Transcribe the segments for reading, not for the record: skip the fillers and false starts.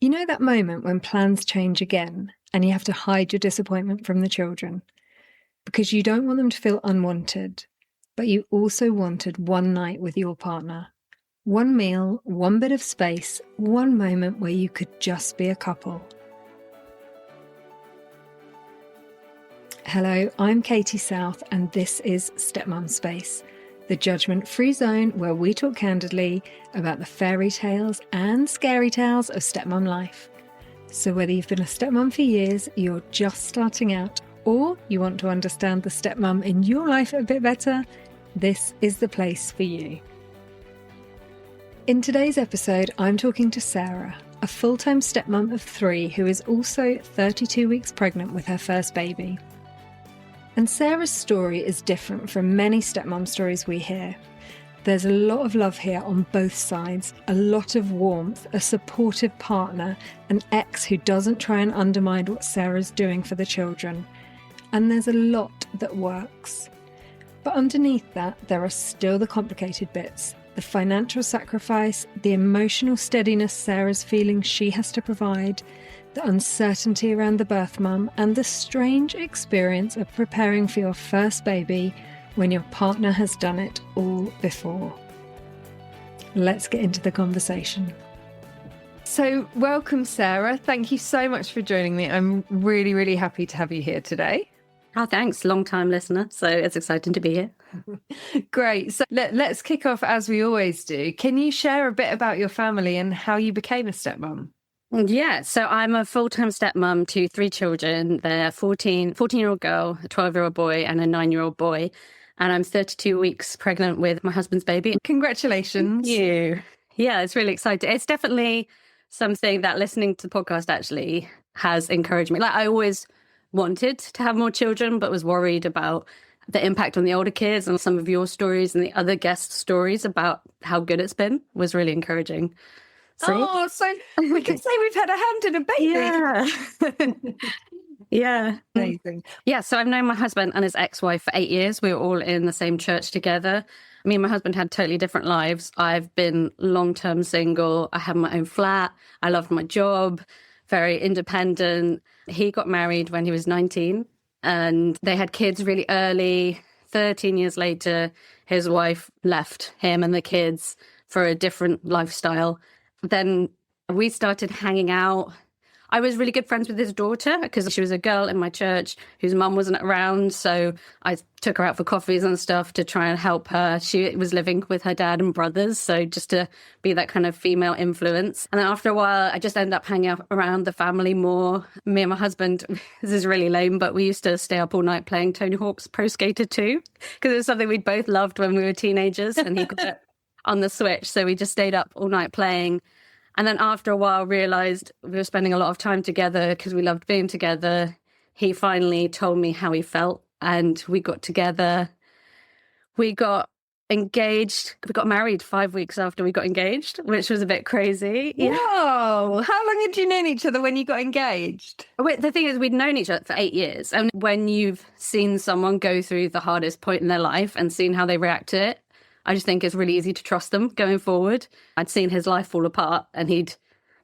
You know that moment when plans change again and you have to hide your disappointment from the children because you don't want them to feel unwanted, but you also wanted one night with your partner, one meal, one bit of space, one moment where you could just be a couple. Hello, I'm Katie South and this is Stepmum Space, the judgment-free zone where we talk candidly about the fairy tales and scary tales of stepmum life. So whether you've been a stepmum for years, you're just starting out, or you want to understand the stepmum in your life a bit better, this is the place for you. In today's episode, I'm talking to Sarah, a full-time stepmum of 3 who is also 32 weeks pregnant with her first baby. And Sarah's story is different from many stepmom stories we hear. There's a lot of love here on both sides, a lot of warmth, a supportive partner, an ex who doesn't try and undermine what Sarah's doing for the children. And there's a lot that works. But underneath that, there are still the complicated bits, the financial sacrifice, the emotional steadiness Sarah's feeling she has to provide, the uncertainty around the birth mum, and the strange experience of preparing for your first baby when your partner has done it all before. Let's get into the conversation. So, welcome, Sarah. Thank you so much for joining me. I'm really, really happy to have you here today. Oh, thanks. Long-time listener, so it's exciting to be here. Great. So let's kick off as we always do. Can you share a bit about your family and how you became a stepmom? Yeah, so I'm a full-time stepmom to 3 children. They're 14-year-old girl, a 12-year-old boy, and a 9-year-old boy. And I'm 32 weeks pregnant with my husband's baby. Congratulations. Thank you. Yeah, it's really exciting. It's definitely something that listening to the podcast actually has encouraged me. Like, I always wanted to have more children, but was worried about the impact on the older kids, and some of your stories and the other guest stories about how good it's been was really encouraging. So we can say we've had a hand in a baby. Yeah. Yeah. Amazing. Yeah, so I've known my husband and his ex-wife for 8 years. We were all in the same church together. Me and my husband had totally different lives. I've been long-term single. I had my own flat. I loved my job, very independent. He got married when he was 19 and they had kids really early. 13 years later, his wife left him and the kids for a different lifestyle. Then we started hanging out. I was really good friends with his daughter because she was a girl in my church whose mum wasn't around. So I took her out for coffees and stuff to try and help her. She was living with her dad and brothers. So just to be that kind of female influence. And then after a while, I just ended up hanging out around the family more. Me and my husband, this is really lame, but we used to stay up all night playing Tony Hawk's Pro Skater 2 because it was something we'd both loved when we were teenagers and he got it on the Switch. So we just stayed up all night playing. And then after a while, realized we were spending a lot of time together because we loved being together. He finally told me how he felt and we got together. We got engaged. We got married 5 weeks after we got engaged, which was a bit crazy. Yeah. Whoa! How long had you known each other when you got engaged? The thing is, we'd known each other for 8 years. And when you've seen someone go through the hardest point in their life and seen how they react to it, I just think it's really easy to trust them going forward. I'd seen his life fall apart and he'd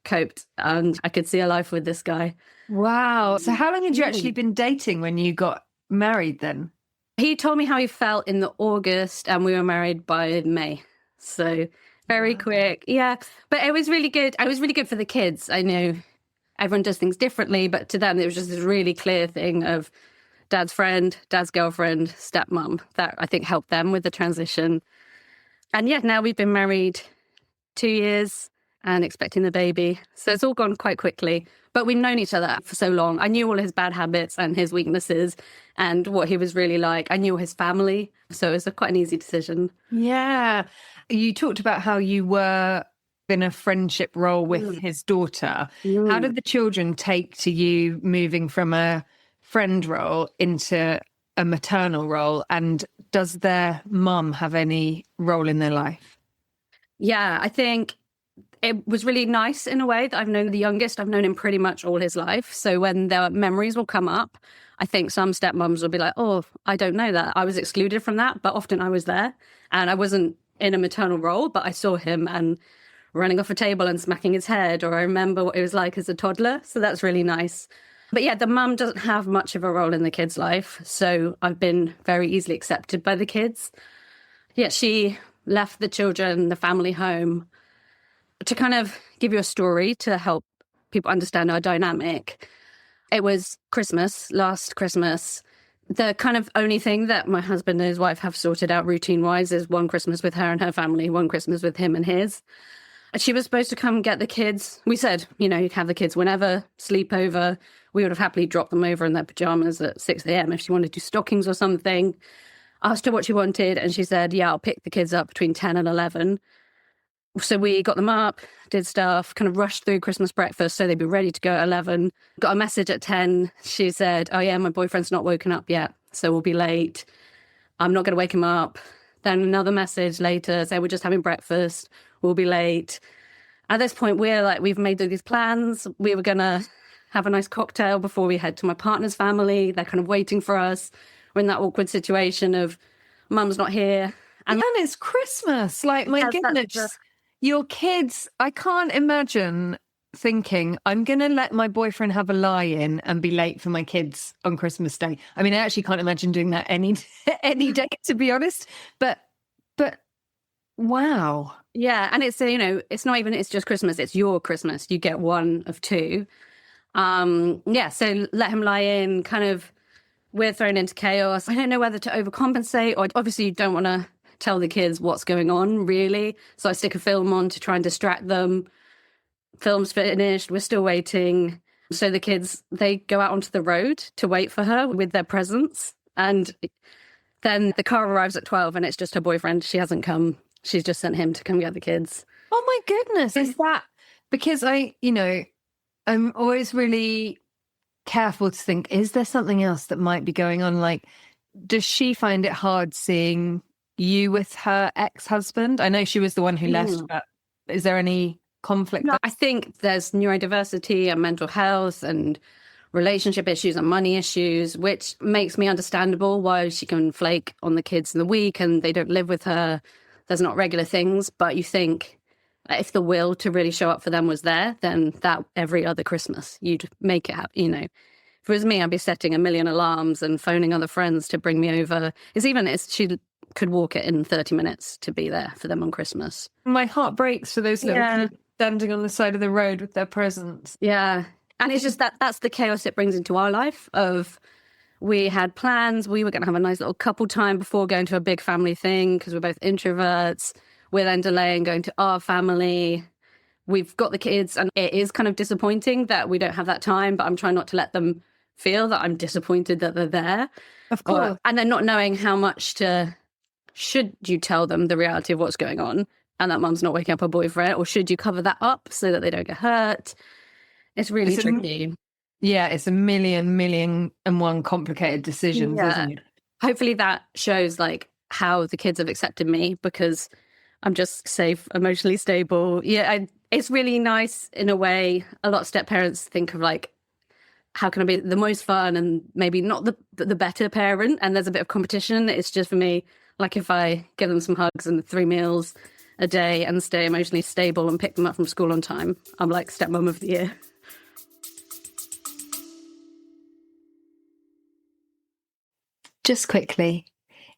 coped and I could see a life with this guy. Wow. So how long had you actually been dating when you got married then? He told me how he felt in the August and we were married by May. So very quick. Yeah. But it was really good. I was really good for the kids. I know everyone does things differently, but to them, it was just this really clear thing of dad's friend, dad's girlfriend, stepmom that I think helped them with the transition. And yeah, now we've been married 2 years and expecting the baby. So it's all gone quite quickly. But we've known each other for so long. I knew all his bad habits and his weaknesses and what he was really like. I knew his family. So it was quite an easy decision. Yeah. You talked about how you were in a friendship role with his daughter. How did the children take to you moving from a friend role into a maternal role, and does their mum have any role in their life? Yeah, I think it was really nice in a way that I've known the youngest. I've known him pretty much all his life. So when their memories will come up, I think some stepmoms will be like, oh, I don't know that. I was excluded from that, but often I was there and I wasn't in a maternal role, but I saw him and running off a table and smacking his head, or I remember what it was like as a toddler. So that's really nice. But yeah, the mum doesn't have much of a role in the kid's life. So I've been very easily accepted by the kids. Yeah, she left the children, the family home. To kind of give you a story to help people understand our dynamic, it was Christmas, last Christmas. The kind of only thing that my husband and his wife have sorted out routine-wise is one Christmas with her and her family, one Christmas with him and his. She was supposed to come get the kids. We said, you can have the kids whenever, sleep over. We would have happily dropped them over in their pajamas at 6 a.m. if she wanted to do stockings or something. Asked her what she wanted, and she said, yeah, I'll pick the kids up between 10 and 11. So we got them up, did stuff, kind of rushed through Christmas breakfast so they'd be ready to go at 11. Got a message at 10. She said, oh yeah, my boyfriend's not woken up yet, so we'll be late. I'm not going to wake him up. Then another message later saying, we're just having breakfast, we'll be late. At this point, we've made these plans. We were going to have a nice cocktail before we head to my partner's family. They're kind of waiting for us. We're in that awkward situation of mum's not here. And it's Christmas. Like, my goodness. Your kids, I can't imagine thinking, I'm going to let my boyfriend have a lie-in and be late for my kids on Christmas Day. I mean, I actually can't imagine doing that any day, to be honest. But wow. Yeah, and it's, it's not even, it's just Christmas. It's your Christmas. You get one of two. Yeah, so let him lie in, kind of, we're thrown into chaos. I don't know whether to overcompensate, or obviously you don't want to tell the kids what's going on, really. So I stick a film on to try and distract them. Film's finished, we're still waiting. So the kids, they go out onto the road to wait for her with their presents. And then the car arrives at 12 and it's just her boyfriend. She hasn't come. She's just sent him to come get the kids. Oh my goodness. Is that because I'm always really careful to think, is there something else that might be going on? Like, does she find it hard seeing you with her ex-husband? I know she was the one who left, but is there any conflict? No, I think there's neurodiversity and mental health and relationship issues and money issues, which makes me understandable why she can flake on the kids in the week and they don't live with her. There's not regular things, but you think if the will to really show up for them was there, then that every other Christmas you'd make it happen. If it was me, I'd be setting a million alarms and phoning other friends to bring me over. She could walk it in 30 minutes to be there for them on Christmas. My heart breaks for those little kids standing on the side of the road with their presents. Yeah. And it's just that's the chaos it brings into our life of we had plans. We were going to have a nice little couple time before going to a big family thing because we're both introverts. We're then delaying going to our family. We've got the kids and it is kind of disappointing that we don't have that time, but I'm trying not to let them feel that I'm disappointed that they're there. Of course. And then not knowing how much should you tell them the reality of what's going on and that mum's not waking up her boyfriend, or should you cover that up so that they don't get hurt? It's really tricky. It's a million and one complicated decisions, isn't it? Hopefully that shows like how the kids have accepted me because I'm just safe, emotionally stable. Yeah, it's really nice in a way. A lot of step parents think of like, how can I be the most fun and maybe not the better parent? And there's a bit of competition. It's just for me, like if I give them some hugs and 3 meals a day and stay emotionally stable and pick them up from school on time, I'm like stepmom of the year. Just quickly,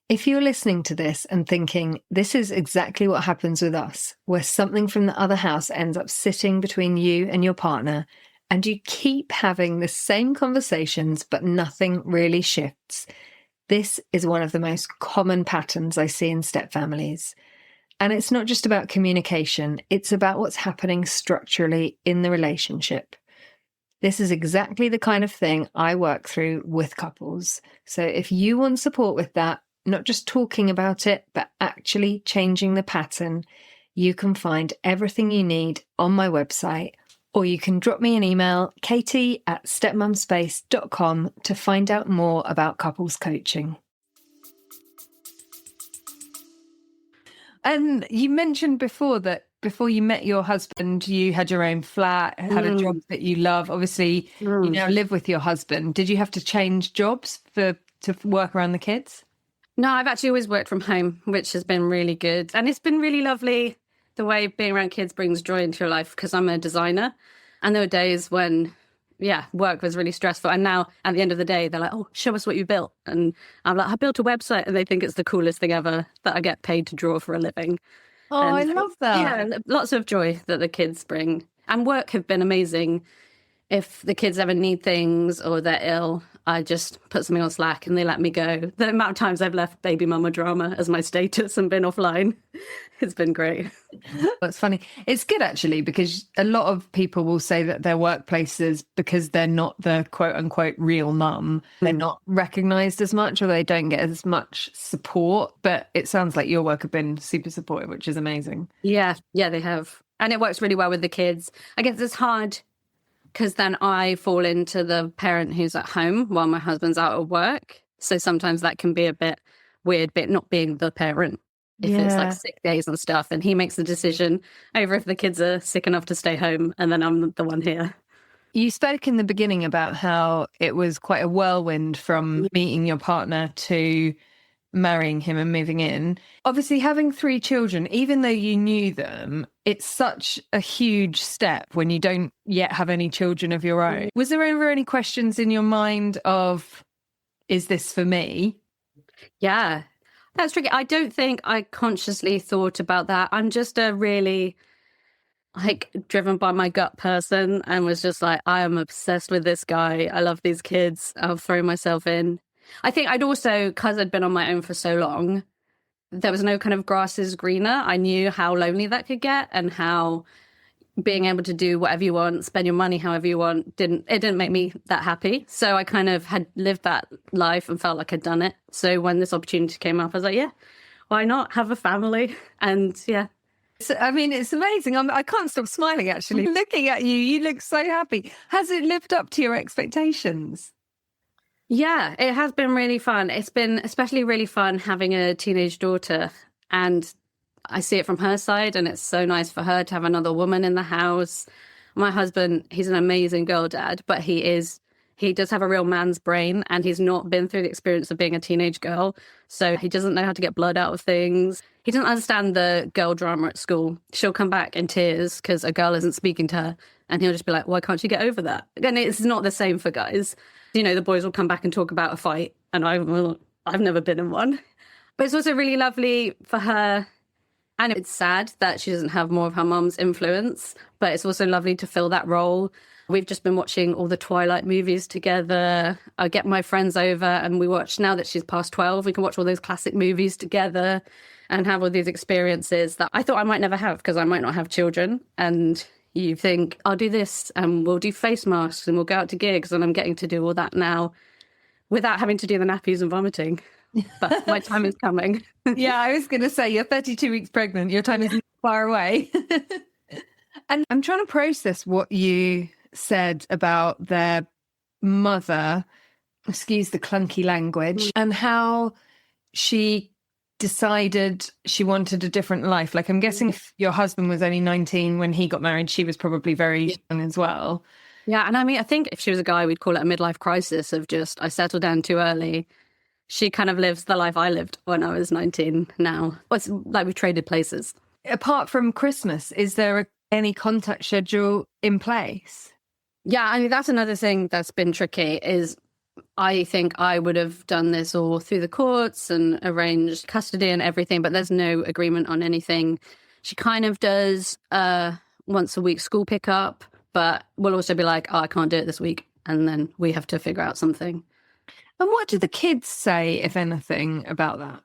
if you're listening to this and thinking, this is exactly what happens with us, where something from the other house ends up sitting between you and your partner, and you keep having the same conversations, but nothing really shifts, this is one of the most common patterns I see in step families. And it's not just about communication, it's about what's happening structurally in the relationship. This is exactly the kind of thing I work through with couples. So if you want support with that, not just talking about it, but actually changing the pattern, you can find everything you need on my website, or you can drop me an email, katie@stepmumspace.com, to find out more about couples coaching. And you mentioned before that before you met your husband, you had your own flat, had a job that you love. Obviously, you now live with your husband. Did you have to change jobs to work around the kids? No, I've actually always worked from home, which has been really good. And it's been really lovely the way being around kids brings joy into your life, because I'm a designer, and there were days when, yeah, work was really stressful. And now at the end of the day, they're like, oh, show us what you built. And I'm like, I built a website, and they think it's the coolest thing ever that I get paid to draw for a living. Oh, I love that. Yeah, lots of joy that the kids bring. And work have been amazing. If the kids ever need things or they're ill, I just put something on Slack and they let me go. The amount of times I've left baby mama drama as my status and been offline, it's been great. That's funny. It's good, actually, because a lot of people will say that their workplaces, because they're not the quote unquote real mum, they're not recognised as much, or they don't get as much support. But it sounds like your work have been super supportive, which is amazing. Yeah, they have. And it works really well with the kids. I guess it's hard because then I fall into the parent who's at home while my husband's out at work. So sometimes that can be a bit weird, but not being the parent. If it's like sick days and stuff, and he makes the decision over if the kids are sick enough to stay home, and then I'm the one here. You spoke in the beginning about how it was quite a whirlwind from meeting your partner to marrying him and moving in. Obviously, having 3 children, even though you knew them, it's such a huge step when you don't yet have any children of your own. Was there ever any questions in your mind of, is this for me? Yeah, that's tricky. I don't think I consciously thought about that. I'm just a really driven by my gut person, and was just like, I am obsessed with this guy. I love these kids. I'll throw myself in. I think I'd also, because I'd been on my own for so long, there was no kind of grass is greener. I knew how lonely that could get, and how being able to do whatever you want, spend your money however you want, didn't make me that happy. So I kind of had lived that life and felt like I'd done it. So when this opportunity came up, I was like, yeah, why not have a family? And yeah. So, I mean, it's amazing. I can't stop smiling, actually. Looking at you, you look so happy. Has it lived up to your expectations? Yeah, it has been really fun. It's been especially really fun having a teenage daughter, and I see it from her side, and it's so nice for her to have another woman in the house. My husband, he's an amazing girl dad, but he does have a real man's brain, and he's not been through the experience of being a teenage girl. So he doesn't know how to get blood out of things. He doesn't understand the girl drama at school. She'll come back in tears because a girl isn't speaking to her, and he'll just be like, why can't you get over that? And it's not the same for guys. You know, the boys will come back and talk about a fight, and I've never been in one. But it's also really lovely for her. And it's sad that she doesn't have more of her mum's influence, but it's also lovely to fill that role. We've just been watching all the Twilight movies together. I get my friends over and we watch, now that she's past 12, we can watch all those classic movies together and have all these experiences that I thought I might never have because I might not have children. And you think, I'll do this and we'll do face masks and we'll go out to gigs, and I'm getting to do all that now without having to do the nappies and vomiting. But my time is coming. Yeah, I was going to say, you're 32 weeks pregnant. Your time is not far away. And I'm trying to process what you said about their mother, excuse the clunky language, and how she decided she wanted a different life. Like, I'm guessing if your husband was only 19 when he got married, she was probably very young as well. Yeah, and I mean, I think if she was a guy, we'd call it a midlife crisis of just, I settled down too early. She kind of lives the life I lived when I was 19 now. It's like we've traded places. Apart from Christmas, is there any contact schedule in place? Yeah, I mean, that's another thing that's been tricky is I think I would have done this all through the courts and arranged custody and everything, but there's no agreement on anything. She kind of does once a week school pickup, but we'll also be like, oh, I can't do it this week. And then we have to figure out something. And what do the kids say, if anything, about that?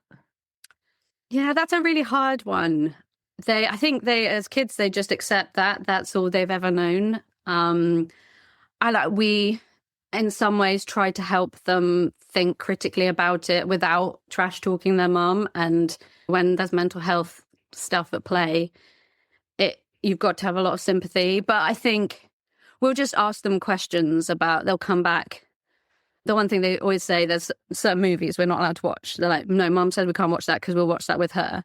Yeah, that's a really hard one. I think as kids, they just accept that that's all they've ever known. We, in some ways, try to help them think critically about it without trash talking their mum. And when there's mental health stuff at play, you've got to have a lot of sympathy. But I think we'll just ask them questions about. They'll come back. The one thing they always say, there's certain movies we're not allowed to watch. They're like, no, mum said we can't watch that because we'll watch that with her.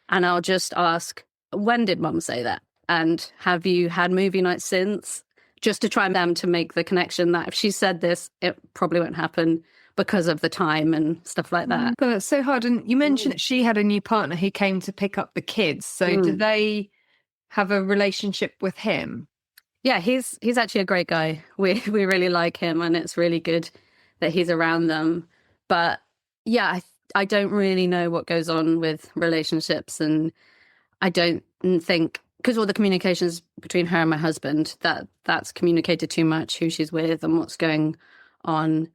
And I'll just ask, when did mum say that? And have you had movie nights since? Just to try them to make the connection that if she said this, it probably won't happen because of the time and stuff like that. God, that's so hard. And you mentioned that she had a new partner who came to pick up the kids. So do they have a relationship with him? Yeah, he's actually a great guy. We really like him, and it's really good that he's around them. But yeah, I don't really know what goes on with relationships, and I don't think because all the communications between her and my husband that's communicated too much who she's with and what's going on.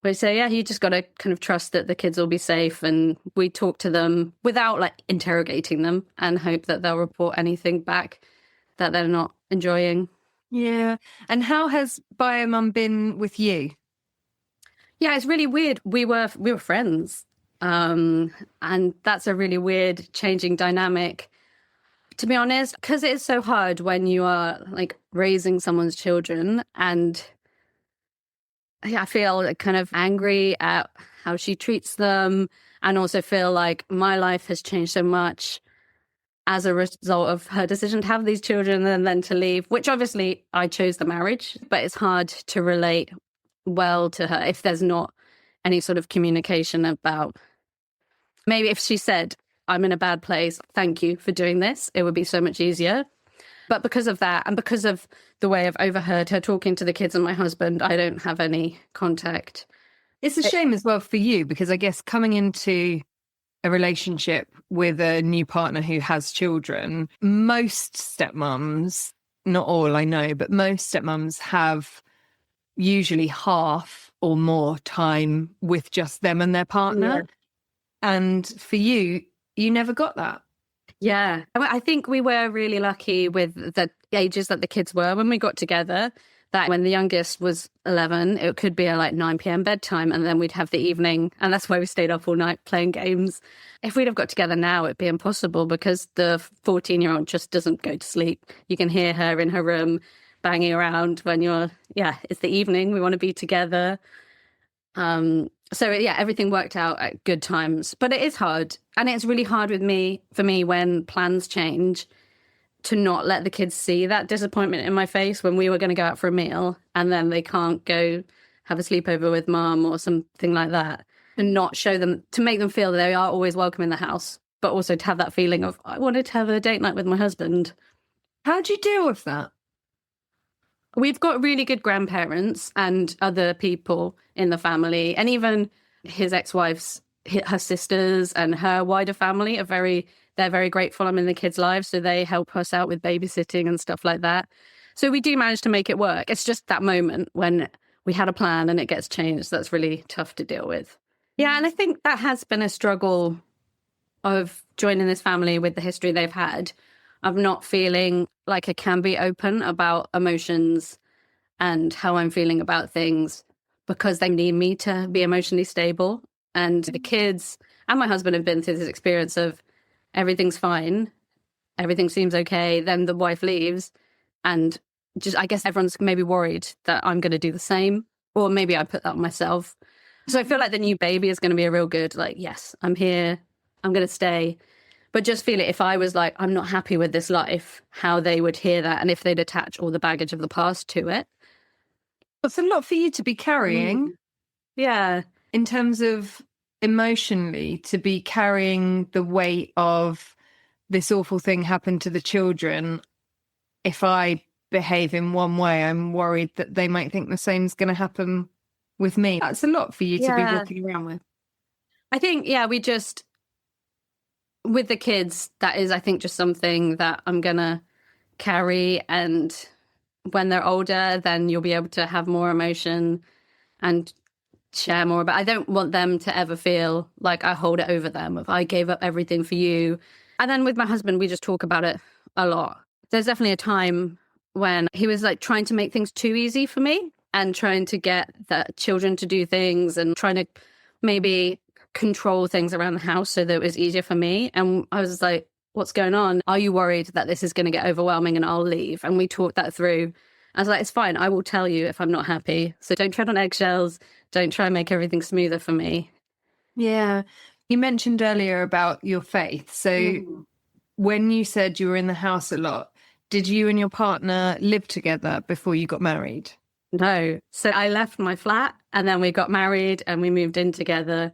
But so yeah, you just got to kind of trust that the kids will be safe, and we talk to them without like interrogating them, and hope that they'll report anything back that they're not enjoying. Yeah. And how has bio mum been with you? Yeah, it's really weird. We were friends. And that's a really weird changing dynamic, to be honest, because it is so hard when you are like raising someone's children. And yeah, I feel like, kind of angry at how she treats them, and also feel like my life has changed so much as a result of her decision to have these children and then to leave, which obviously I chose the marriage, but it's hard to relate well to her if there's not any sort of communication about, maybe if she said, I'm in a bad place, thank you for doing this, it would be so much easier. But because of that, and because of the way I've overheard her talking to the kids and my husband, I don't have any contact. It's a shame as well for you, because I guess coming into a relationship with a new partner who has children, most stepmoms, not all I know, but most stepmoms have usually half or more time with just them and their partner. Yeah. And for you, you never got that. Yeah. I think we were really lucky with the ages that the kids were when we got together, that when the youngest was 11, it could be a like 9 p.m. bedtime, and then we'd have the evening. And that's why we stayed up all night playing games. If we'd have got together now, it'd be impossible because the 14-year-old just doesn't go to sleep. You can hear her in her room banging around when it's the evening. We want to be together. So yeah, everything worked out at good times, but it is hard. And it's really hard for me when plans change, to not let the kids see that disappointment in my face when we were going to go out for a meal and then they can't go have a sleepover with mum or something like that, and not show them, to make them feel that they are always welcome in the house, but also to have that feeling of, I wanted to have a date night with my husband. How do you deal with that? We've got really good grandparents and other people in the family, and even his ex-wife's, her sisters and her wider family they're very grateful I'm in the kids' lives, so they help us out with babysitting and stuff like that. So we do manage to make it work. It's just that moment when we had a plan and it gets changed that's really tough to deal with. Yeah, and I think that has been a struggle of joining this family with the history they've had, of not feeling like I can be open about emotions and how I'm feeling about things, because they need me to be emotionally stable. And the kids and my husband have been through this experience of everything's fine, everything seems okay, then the wife leaves, and just, I guess everyone's maybe worried that I'm going to do the same, or maybe I put that on myself. So I feel like the new baby is going to be a real good, like, yes, I'm here, I'm going to stay. But just feel it, if I was like, I'm not happy with this life, how they would hear that, and if they'd attach all the baggage of the past to it. It's a lot for you to be carrying. Yeah. In terms of emotionally, to be carrying the weight of this awful thing happened to the children. If I behave in one way, I'm worried that they might think the same's going to happen with me. That's a lot for you to be walking around with. I think, we just, with the kids, that is, I think, just something that I'm going to carry. And when they're older, then you'll be able to have more emotion and share more. But I don't want them to ever feel like I hold it over them, if I gave up everything for you. And then with my husband, we just talk about it a lot. There's definitely a time when he was like trying to make things too easy for me, and trying to get the children to do things, and trying to maybe control things around the house so that it was easier for me. And I was like, what's going on? Are you worried that this is going to get overwhelming and I'll leave? And we talked that through. I was like, it's fine. I will tell you if I'm not happy. So don't tread on eggshells. Don't try and make everything smoother for me. Yeah. You mentioned earlier about your faith. So when you said you were in the house a lot, did you and your partner live together before you got married? No. So I left my flat and then we got married and we moved in together.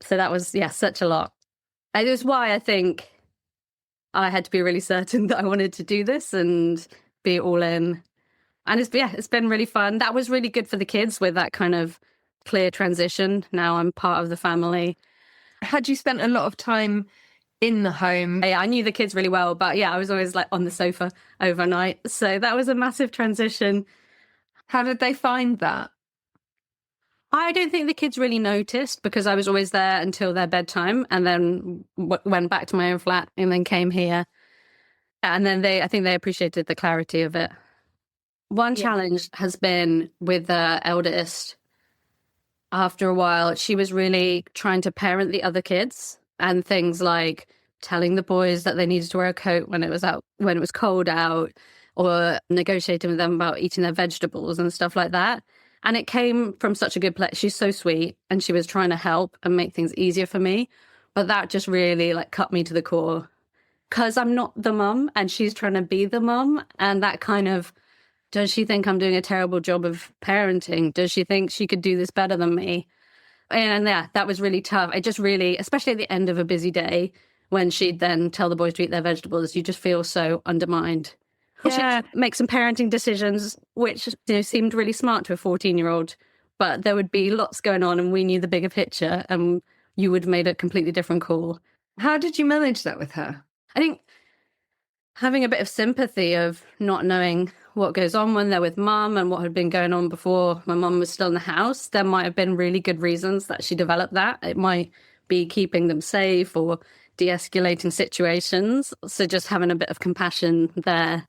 So that was, such a lot. It was why I think I had to be really certain that I wanted to do this and be all in. And it's been really fun. That was really good for the kids with that kind of clear transition. Now I'm part of the family. Had you spent a lot of time in the home? Yeah, I knew the kids really well, but yeah, I was always like on the sofa overnight. So that was a massive transition. How did they find that? I don't think the kids really noticed because I was always there until their bedtime and then went back to my own flat and then came here. And then I think they appreciated the clarity of it. One challenge has been with the eldest. After a while, she was really trying to parent the other kids and things like telling the boys that they needed to wear a coat when it was cold out, or negotiating with them about eating their vegetables and stuff like that. And it came from such a good place. She's so sweet and she was trying to help and make things easier for me. But that just really like cut me to the core because I'm not the mum and she's trying to be the mum. And that kind of, does she think I'm doing a terrible job of parenting? Does she think she could do this better than me? And yeah, that was really tough. It just really, especially at the end of a busy day, when she'd then tell the boys to eat their vegetables, you just feel so undermined. Yeah. She'd make some parenting decisions, which seemed really smart to a 14-year-old, but there would be lots going on and we knew the bigger picture and you would have made a completely different call. How did you manage that with her? I think having a bit of sympathy of not knowing what goes on when they're with mum and what had been going on before my mum was still in the house, there might have been really good reasons that she developed that. It might be keeping them safe or de-escalating situations. So just having a bit of compassion there.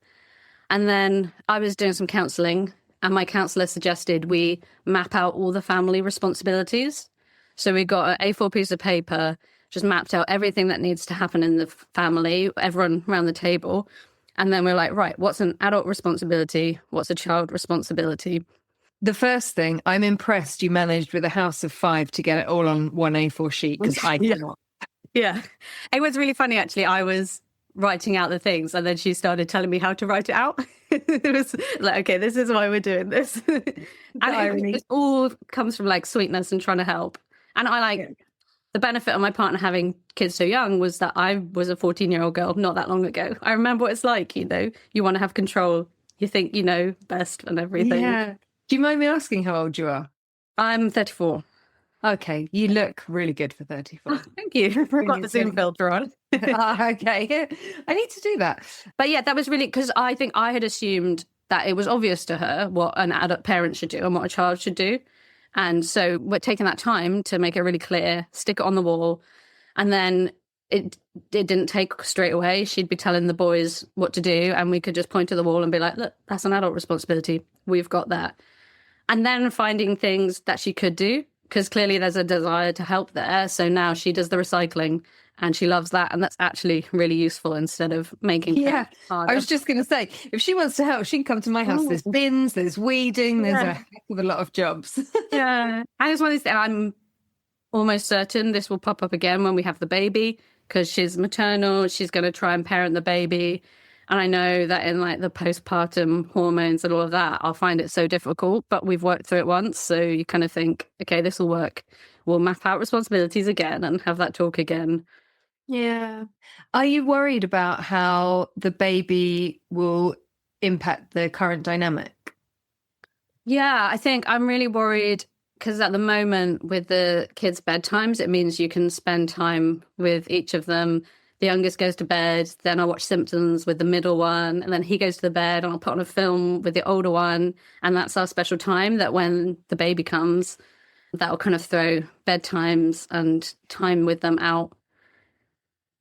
And then I was doing some counselling and my counsellor suggested we map out all the family responsibilities. So we got an A4 piece of paper, just mapped out everything that needs to happen in the family, everyone around the table. And then we're like, right, what's an adult responsibility? What's a child responsibility? The first thing, I'm impressed you managed with a house of 5 to get it all on one A4 sheet because I cannot. Yeah. It was really funny, actually. I was writing out the things and then she started telling me how to write it out. It was like, okay, this is why we're doing this. And it all comes from like sweetness and trying to help. And I like the benefit of my partner having kids so young was that I was a 14-year-old girl not that long ago. I remember what it's like, you want to have control. You think you know best and everything. Yeah. Do you mind me asking how old you are? I'm 34. Okay, you look really good for 34. Oh, thank you. I've got the Zoom filter on. Okay, I need to do that. But yeah, that was really, because I think I had assumed that it was obvious to her what an adult parent should do and what a child should do. And so we're taking that time to make it really clear, stick it on the wall. And then it didn't take straight away. She'd be telling the boys what to do and we could just point to the wall and be like, look, that's an adult responsibility. We've got that. And then finding things that she could do, because clearly there's a desire to help there. So now she does the recycling and she loves that. And that's actually really useful instead of making it harder. I was just going to say, if she wants to help, she can come to my house. There's bins, there's weeding, there's a heck of a lot of jobs. Yeah. And it's one of these things, I'm almost certain this will pop up again when we have the baby, because she's maternal. She's going to try and parent the baby. And I know that in like the postpartum hormones and all of that, I'll find it so difficult, but we've worked through it once. So you kind of think, okay, this will work. We'll map out responsibilities again and have that talk again. Yeah. Are you worried about how the baby will impact the current dynamic? Yeah, I think I'm really worried because at the moment with the kids' bedtimes, it means you can spend time with each of them. The youngest goes to bed, then I'll watch Simpsons with the middle one, and then he goes to the bed and I'll put on a film with the older one. And that's our special time that when the baby comes, that'll kind of throw bedtimes and time with them out.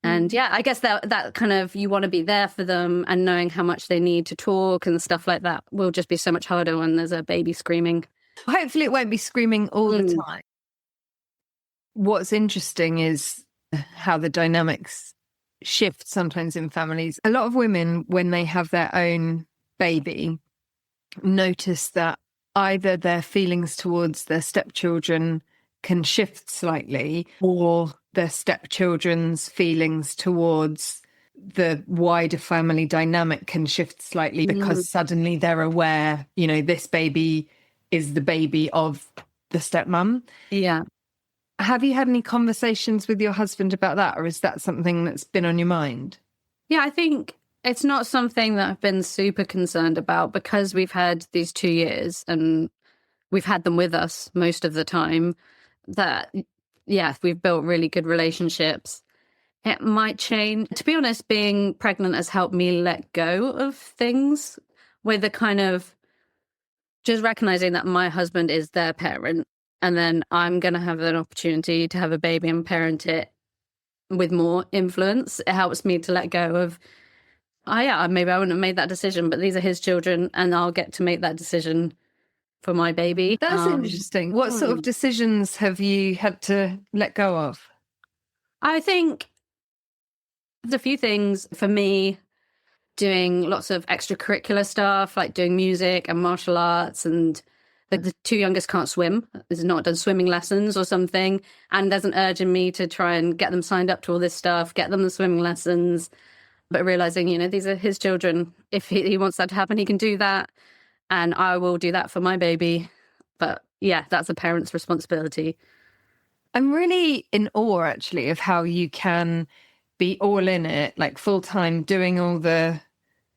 And yeah, I guess that kind of, you want to be there for them and knowing how much they need to talk and stuff like that will just be so much harder when there's a baby screaming. Hopefully it won't be screaming all the time. What's interesting is how the dynamics shift sometimes in families. A lot of women, when they have their own baby, notice that either their feelings towards their stepchildren can shift slightly, or their stepchildren's feelings towards the wider family dynamic can shift slightly because suddenly they're aware, this baby is the baby of the stepmum. Yeah. Have you had any conversations with your husband about that, or is that something that's been on your mind? Yeah, I think it's not something that I've been super concerned about because we've had these 2 years and we've had them with us most of the time. That, yeah, we've built really good relationships. It might change. To be honest, being pregnant has helped me let go of things with the kind of just recognizing that my husband is their parent and then I'm going to have an opportunity to have a baby and parent it with more influence. It helps me to let go of, oh yeah, maybe I wouldn't have made that decision, but these are his children and I'll get to make that decision for my baby. That's interesting. What sort of decisions have you had to let go of? I think there's a few things for me, doing lots of extracurricular stuff, like doing music and martial arts. And the two youngest can't swim. There's not done swimming lessons or something. And there's an urge in me to try and get them signed up to all this stuff, get them the swimming lessons. But realizing, these are his children. If he wants that to happen, he can do that. And I will do that for my baby. But yeah, that's a parent's responsibility. I'm really in awe, actually, of how you can be all in it, like full time, doing all the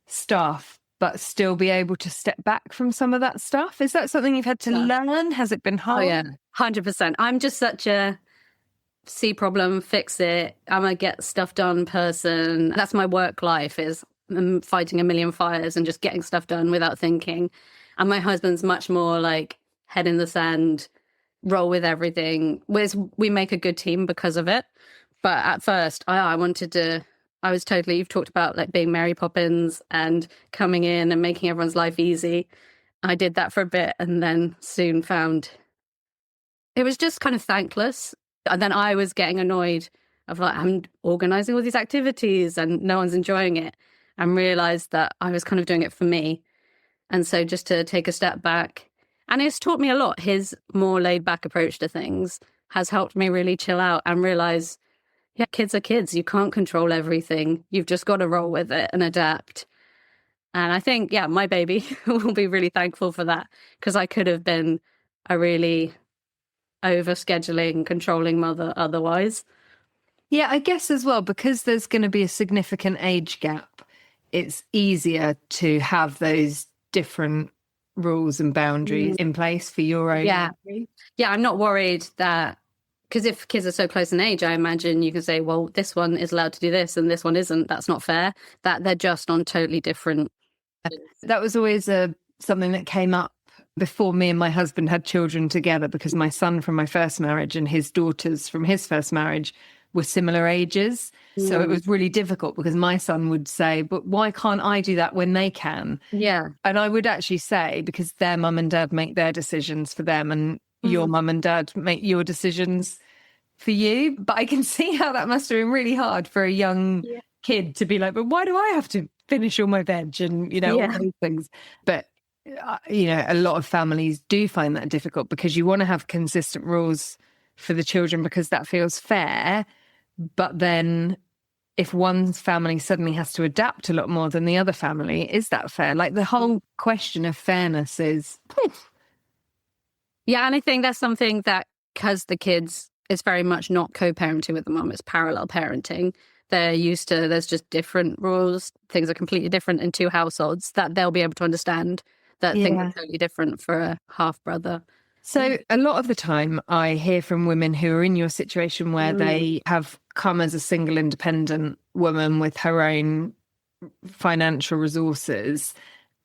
stuff, but still be able to step back from some of that stuff. Is that something you've had to learn? Has it been hard? Oh, yeah, 100%. I'm just such a see problem, fix it. I'm a get stuff done person. That's my work life, is fighting a million fires and just getting stuff done without thinking. And my husband's much more like head in the sand, roll with everything. We make a good team because of it. But at first, I was totally, you've talked about like being Mary Poppins and coming in and making everyone's life easy. I did that for a bit and then soon found it was just kind of thankless. And then I was getting annoyed of like, I'm organizing all these activities and no one's enjoying it, and realized that I was kind of doing it for me. And so just to take a step back, and it's taught me a lot. His more laid back approach to things has helped me really chill out and realize, yeah, kids are kids. You can't control everything. You've just got to roll with it and adapt. And I think, yeah, my baby will be really thankful for that, because I could have been a really over-scheduling, controlling mother otherwise. Yeah, I guess as well, because there's going to be a significant age gap, it's easier to have those different rules and boundaries in place for your own. Yeah. Yeah, I'm not worried that, because if kids are so close in age, I imagine you can say, well, this one is allowed to do this and this one isn't. That's not fair. That they're just on totally different. That was always something that came up before me and my husband had children together, because my son from my first marriage and his daughters from his first marriage were similar ages. So it was really difficult, because my son would say, but why can't I do that when they can? Yeah. And I would actually say, because their mum and dad make their decisions for them and your mum and dad make your decisions for you. But I can see how that must have been really hard for a young kid to be like, but why do I have to finish all my veg and, all those things? But, a lot of families do find that difficult, because you want to have consistent rules for the children because that feels fair. But then if one family suddenly has to adapt a lot more than the other family, is that fair? Like the whole question of fairness is... Yeah, and I think that's something that, because the kids, it's very much not co-parenting with the mum, it's parallel parenting. They're used to, there's just different rules. Things are completely different in two households, that they'll be able to understand that things are totally different for a half brother. So a lot of the time I hear from women who are in your situation where they have come as a single independent woman with her own financial resources,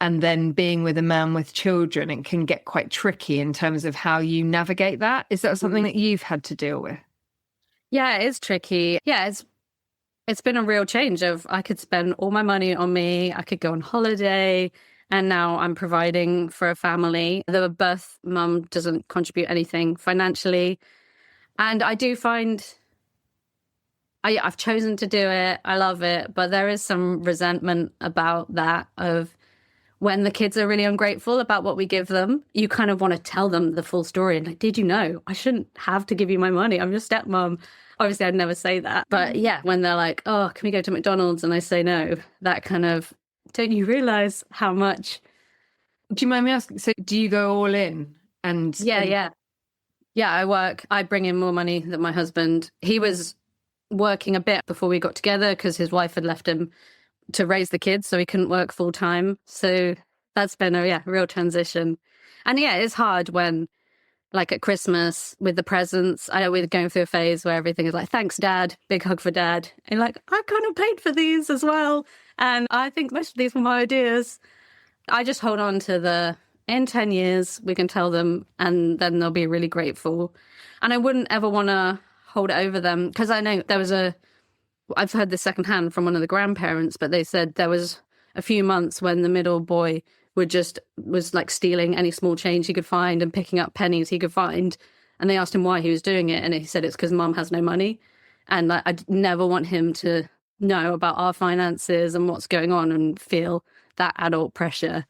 and then being with a man with children, it can get quite tricky in terms of how you navigate that. Is that something that you've had to deal with? Yeah, it is tricky. Yeah, it's been a real change of, I could spend all my money on me, I could go on holiday, and now I'm providing for a family. The birth mum doesn't contribute anything financially. And I do find I've chosen to do it. I love it. But there is some resentment about that, of when the kids are really ungrateful about what we give them, you kind of want to tell them the full story. And like, did you know? I shouldn't have to give you my money. I'm your stepmom. Obviously, I'd never say that. But yeah, when they're like, oh, can we go to McDonald's? And I say no, that kind of, don't you realize how much? Do you mind me asking? So do you go all in? And Yeah, I bring in more money than my husband. He was working a bit before we got together because his wife had left him to raise the kids, so he couldn't work full time. So that's been a real transition. And it's hard when, like at Christmas with the presents, I know we're going through a phase where everything is like, thanks, Dad, big hug for Dad. And like, I kind of paid for these as well. And I think most of these were my ideas. I just hold on to in 10 years, we can tell them, and then they'll be really grateful. And I wouldn't ever want to hold it over them, because I know I've heard this secondhand from one of the grandparents, but they said there was a few months when the middle boy was like stealing any small change he could find and picking up pennies he could find. And they asked him why he was doing it. And he said it's because mum has no money. And like, I never want him to know about our finances and what's going on and feel that adult pressure.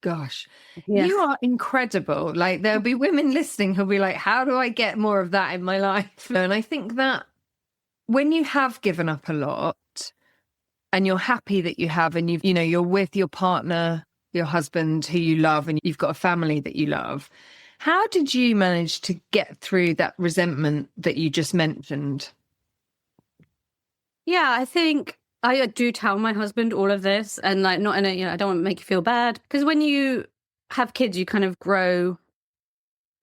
Gosh, you are incredible. Like, there'll be women listening who'll be like, how do I get more of that in my life? And I think that when you have given up a lot and you're happy that you have, and you're with your partner, your husband who you love, and you've got a family that you love, how did you manage to get through that resentment that you just mentioned? Yeah, I think I do tell my husband all of this, and like, not in a, I don't want to make you feel bad, because when you have kids, you kind of grow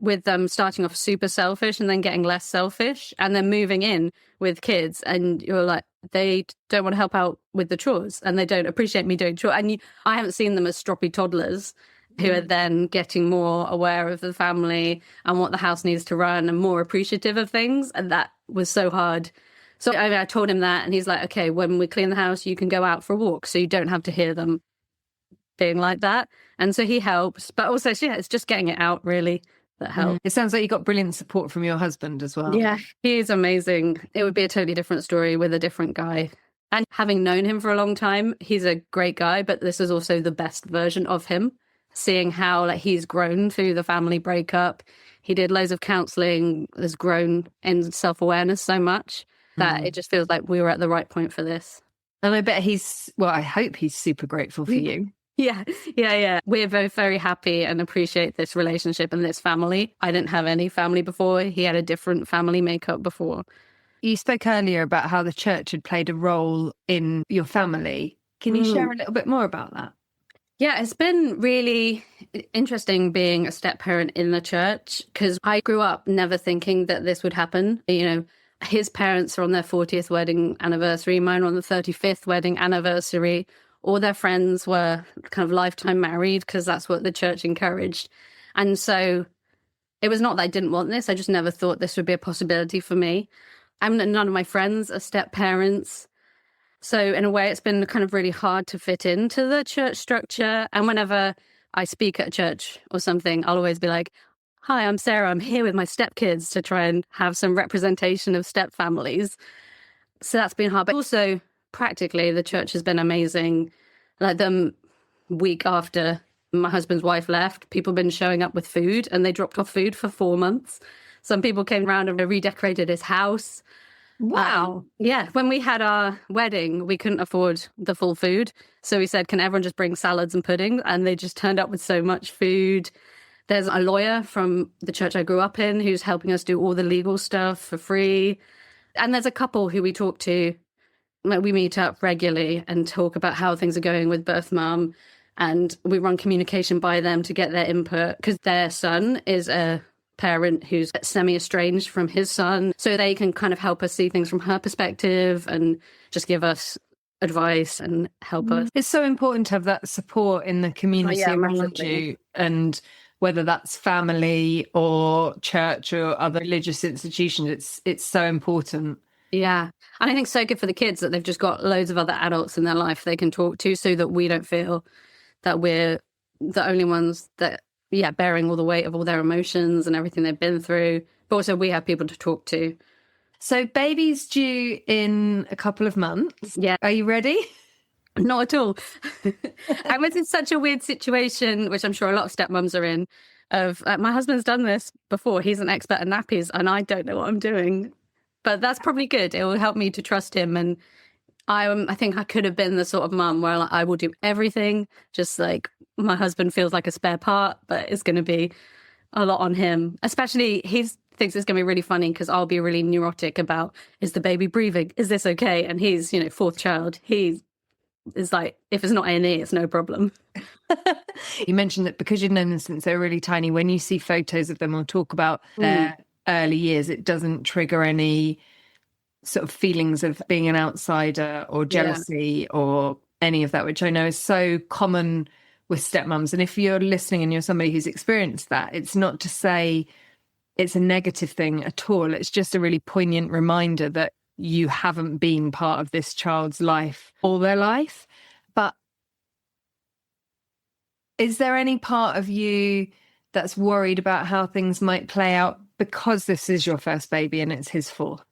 with them starting off super selfish and then getting less selfish, and then moving in with kids, and you're like, they don't want to help out with the chores, and they don't appreciate me doing chores. And I haven't seen them as stroppy toddlers who are then getting more aware of the family and what the house needs to run and more appreciative of things. And that was so hard. So I told him that, and he's like, okay, when we clean the house, you can go out for a walk, so you don't have to hear them being like that. And so he helps. But also, it's just getting it out, really, that helps. It sounds like you got brilliant support from your husband as well. Yeah, he is amazing. It would be a totally different story with a different guy. And having known him for a long time, he's a great guy, but this is also the best version of him. Seeing how he's grown through the family breakup. He did loads of counselling, has grown in self-awareness so much that it just feels like we were at the right point for this. And I bet I hope he's super grateful for you. Yeah. We're both very happy and appreciate this relationship and this family. I didn't have any family before. He had a different family makeup before. You spoke earlier about how the church had played a role in your family. Can you share a little bit more about that? Yeah, it's been really interesting being a step parent in the church, because I grew up never thinking that this would happen. His parents are on their 40th wedding anniversary, mine are on the 35th wedding anniversary. All their friends were kind of lifetime married, because that's what the church encouraged. And so it was not that I didn't want this, I just never thought this would be a possibility for me. None of my friends are step parents. So in a way, it's been kind of really hard to fit into the church structure. And whenever I speak at a church or something, I'll always be like, hi, I'm Sarah. I'm here with my stepkids, to try and have some representation of step families. So that's been hard. But also, practically, the church has been amazing. Like, the week after my husband's wife left, people have been showing up with food, and they dropped off food for 4 months. Some people came around and redecorated his house. Wow. Yeah. When we had our wedding, we couldn't afford the full food. So we said, can everyone just bring salads and pudding? And they just turned up with so much food. There's a lawyer from the church I grew up in who's helping us do all the legal stuff for free. And there's a couple who we talk to. We meet up regularly and talk about how things are going with birth mum. And we run communication by them to get their input, because their son is a parent who's semi-estranged from his son, so they can kind of help us see things from her perspective and just give us advice and help us. It's so important to have that support in the community around you, and whether that's family or church or other religious institutions, it's so important. Yeah. And I think it's so good for the kids that they've just got loads of other adults in their life they can talk to, so that we don't feel that we're the only ones that bearing all the weight of all their emotions and everything they've been through. But also we have people to talk to. So baby's due in a couple of months. Yeah. Are you ready? Not at all. I was in such a weird situation, which I'm sure a lot of stepmoms are in, of my husband's done this before. He's an expert at nappies and I don't know what I'm doing. But that's probably good. It will help me to trust him. And I think I could have been the sort of mum where I will do everything, just like my husband feels like a spare part, but it's going to be a lot on him. Especially he thinks it's going to be really funny, because I'll be really neurotic about, is the baby breathing? Is this okay? And he's, fourth child. He's It's like, if it's not A&E, it's no problem. You mentioned that because you've known them since they're really tiny, when you see photos of them or talk about their early years, it doesn't trigger any sort of feelings of being an outsider or jealousy or any of that, which I know is so common with stepmums. And if you're listening and you're somebody who's experienced that, it's not to say it's a negative thing at all. It's just a really poignant reminder that you haven't been part of this child's life all their life. But is there any part of you that's worried about how things might play out because this is your first baby and it's his fault?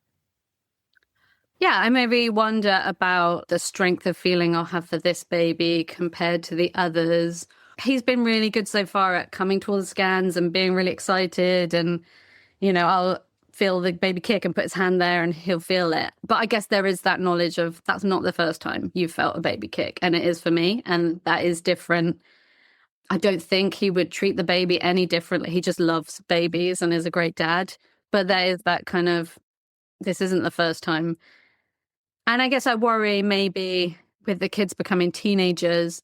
Yeah, I maybe wonder about the strength of feeling I'll have for this baby compared to the others. He's been really good so far at coming to all the scans and being really excited. And, you know, I'll feel the baby kick and put his hand there and he'll feel it. But I guess there is that knowledge of that's not the first time you've felt a baby kick. And it is for me. And that is different. I don't think he would treat the baby any differently. He just loves babies and is a great dad. But there is that kind of, this isn't the first time. And I guess I worry maybe with the kids becoming teenagers,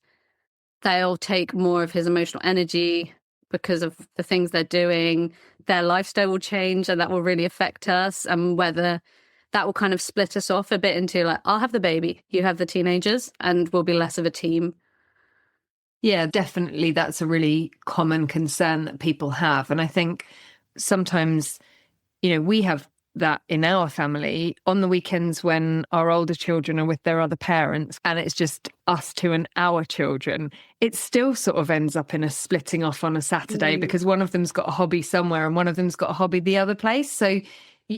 they'll take more of his emotional energy because of the things they're doing. Their lifestyle will change and that will really affect us, and whether that will kind of split us off a bit into like, I'll have the baby, you have the teenagers, and we'll be less of a team. Yeah, definitely. That's a really common concern that people have. And I think sometimes, you know, we have that in our family on the weekends when our older children are with their other parents and it's just us two and our children. It still sort of ends up in a splitting off on a Saturday because one of them's got a hobby somewhere and one of them's got a hobby the other place. So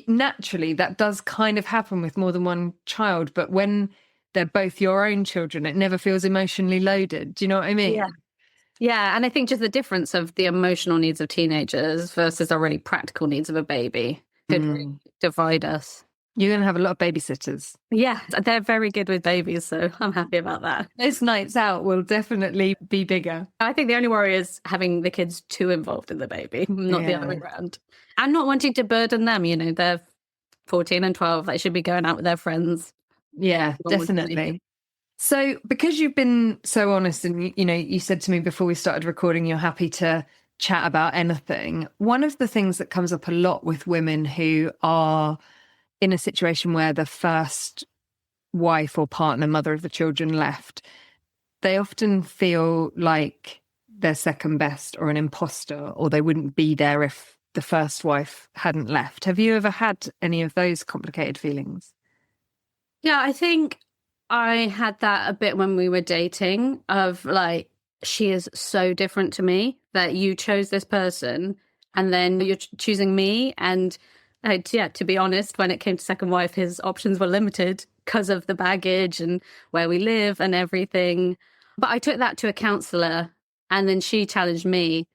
naturally that does kind of happen with more than one child. But when they're both your own children, it never feels emotionally loaded. Do you know what I mean? Yeah. And I think just the difference of the emotional needs of teenagers versus the really practical needs of a baby could really divide us. You're going to have a lot of babysitters. Yeah, they're very good with babies, so I'm happy about that. Those nights out will definitely be bigger. I think the only worry is having the kids too involved in the baby, not the other way around. And not wanting to burden them, you know, they're 14 and 12, they should be going out with their friends. Yeah, definitely. So because you've been so honest and, you know, you said to me before we started recording, you're happy to chat about anything. One of the things that comes up a lot with women who are in a situation where the first wife or partner, mother of the children left, they often feel like they're second best or an imposter, or they wouldn't be there if the first wife hadn't left. Have you ever had any of those complicated feelings? Yeah, I think I had that a bit when we were dating, of like, she is so different to me that you chose this person and then you're choosing me. And to be honest, when it came to second wife, his options were limited because of the baggage and where we live and everything. But I took that to a counsellor, and then she challenged me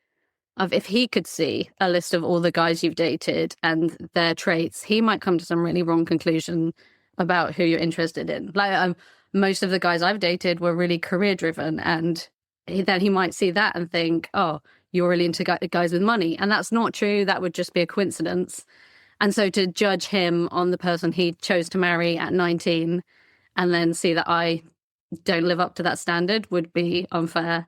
of if he could see a list of all the guys you've dated and their traits, he might come to some really wrong conclusion about who you're interested in. Like most of the guys I've dated were really career driven, and then he might see that and think, oh, you're really into guys with money. And that's not true. That would just be a coincidence. And so to judge him on the person he chose to marry at 19 and then see that I don't live up to that standard would be unfair.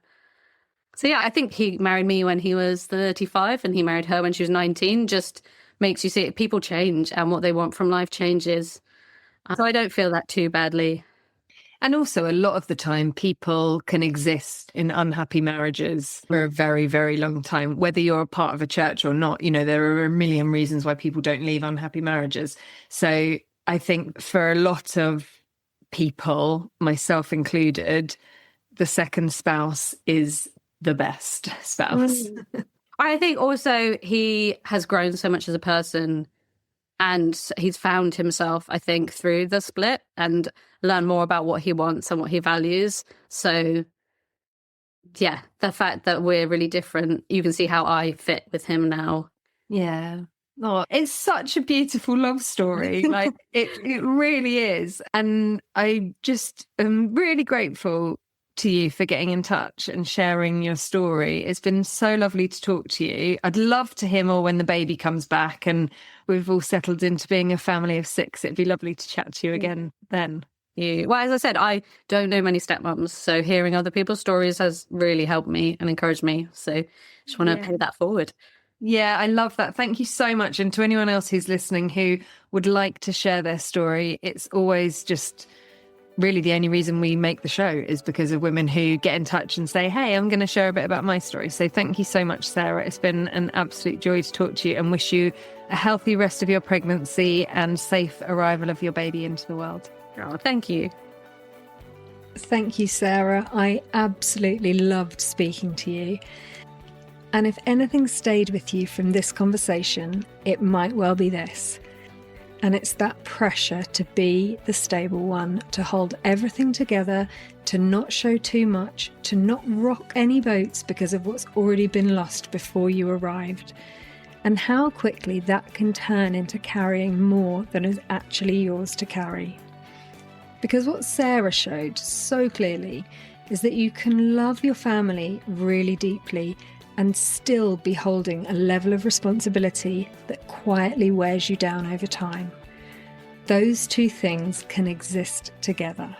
So yeah, I think he married me when he was 35 and he married her when she was 19. Just makes you see it. People change and what they want from life changes. So I don't feel that too badly. And also, a lot of the time, people can exist in unhappy marriages for a very, very long time, whether you're a part of a church or not. You know, there are a million reasons why people don't leave unhappy marriages. So I think for a lot of people, myself included, the second spouse is the best spouse. I think also he has grown so much as a person. And he's found himself, I think, through the split and learn more about what he wants and what he values. So, yeah, the fact that we're really different, you can see how I fit with him now. Yeah. Oh, it's such a beautiful love story. Like it really is. And I just am really grateful to you for getting in touch and sharing your story. It's been so lovely to talk to you. I'd love to hear more when the baby comes back and we've all settled into being a family of 6. It'd be lovely to chat to you again then. you. Well, as I said, I don't know many stepmoms, so hearing other people's stories has really helped me and encouraged me. So just want to pay that forward. Yeah, I love that. Thank you so much. And to anyone else who's listening who would like to share their story, it's always just really the only reason we make the show is because of women who get in touch and say, hey, I'm going to share a bit about my story. So thank you so much, Sarah. It's been an absolute joy to talk to you, and wish you a healthy rest of your pregnancy and safe arrival of your baby into the world. Oh, thank you. Thank you, Sarah. I absolutely loved speaking to you. And if anything stayed with you from this conversation, it might well be this. And it's that pressure to be the stable one, to hold everything together, to not show too much, to not rock any boats because of what's already been lost before you arrived. And how quickly that can turn into carrying more than is actually yours to carry. Because what Sarah showed so clearly is that you can love your family really deeply and still be holding a level of responsibility that quietly wears you down over time. Those two things can exist together.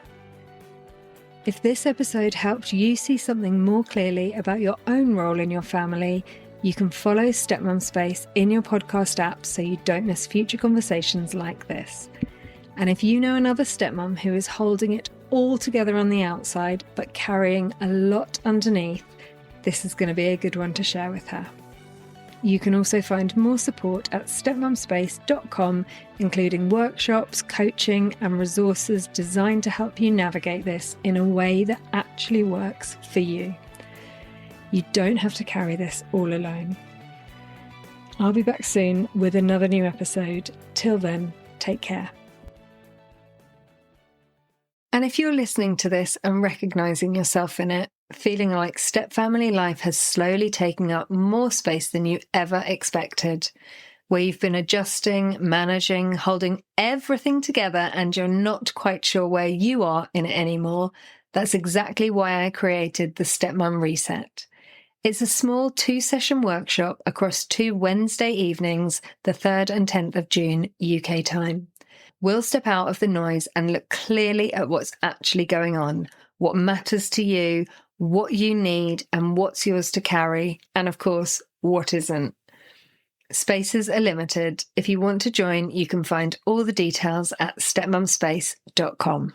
If this episode helped you see something more clearly about your own role in your family, you can follow Stepmum Space in your podcast app so you don't miss future conversations like this. And if you know another stepmom who is holding it all together on the outside but carrying a lot underneath, this is going to be a good one to share with her. You can also find more support at stepmumspace.com, including workshops, coaching, and resources designed to help you navigate this in a way that actually works for you. You don't have to carry this all alone. I'll be back soon with another new episode. Till then, take care. And if you're listening to this and recognising yourself in it, feeling like stepfamily life has slowly taken up more space than you ever expected, where you've been adjusting, managing, holding everything together and you're not quite sure where you are in it anymore, that's exactly why I created the Stepmum Reset. It's a small 2-session workshop across 2 Wednesday evenings, the 3rd and 10th of June, UK time. We'll step out of the noise and look clearly at what's actually going on, what matters to you, what you need, and what's yours to carry, and of course, what isn't. Spaces are limited. If you want to join, you can find all the details at stepmumspace.com.